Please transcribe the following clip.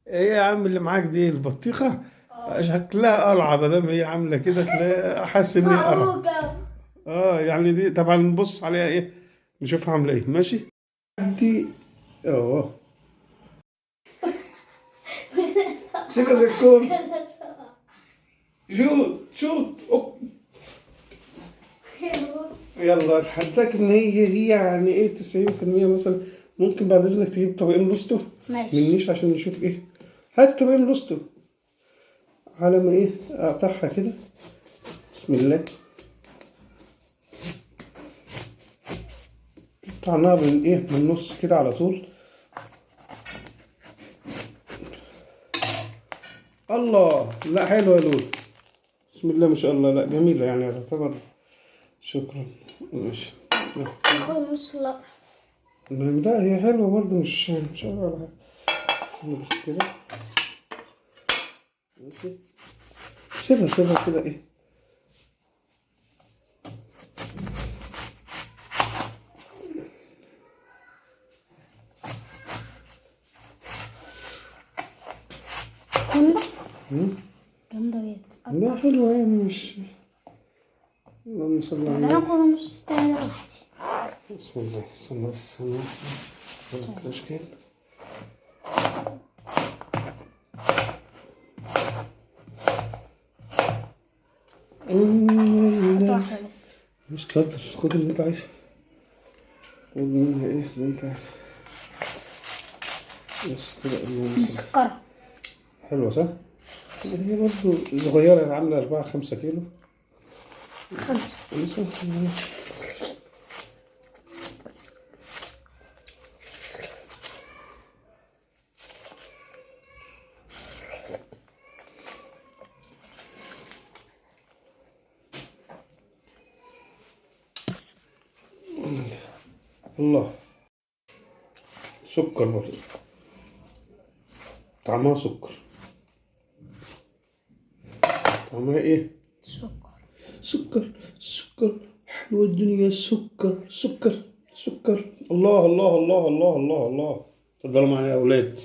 ايه يا عم اللي معاك دي البطيخة؟ شكلها قرعة، مادام هي عاملة كده تلاقي أحس إن هي قرعة. معوجة. يعني دي طبعا نبص عليها ايه، نشوفها عاملة ايه. ماشي دي. اه سيبها زي الكون. شوت يلا اتحداك ان هي يعني ايه 90% مثلا. ممكن بعد اذنك تجيب طبقين لوستو ماشي. منيش عشان نشوف ايه. هات طبقين لوستو على ما ايه اقطعها كده. بسم الله. قطعناها من ايه من النص كده على طول. الله لا حلوه يا لول. بسم الله ما شاء الله. لا جميله يعني تعتبر. شكرا. ماشي. تاخد نص. لا. لا هي حلوه برضه مش حلوه ولا حاجه. استنى بس كده. ماشي. سيبها كده ايه. جامدة جدا. لا حلوة يعني مش. اللهم صل على انا النبي. هاكل نص تاني لوحدي. بسم الله. استنى الكشكين. حط واحدة بس. مش كتر. خد اللي انت عايزه. خد منها ايه اللي انت عايزه. بس كده اللهم صل. مسكرة. حلوة صح؟ هي برضه صغيرة عاملة 4-5 كيلو. 5. الله. سكر برضه. طعمها سكر. طعمها ايه؟ سكر. سكر. حلوة الدنيا. سكر. الله. اتفضلوا معايا يا أولاد.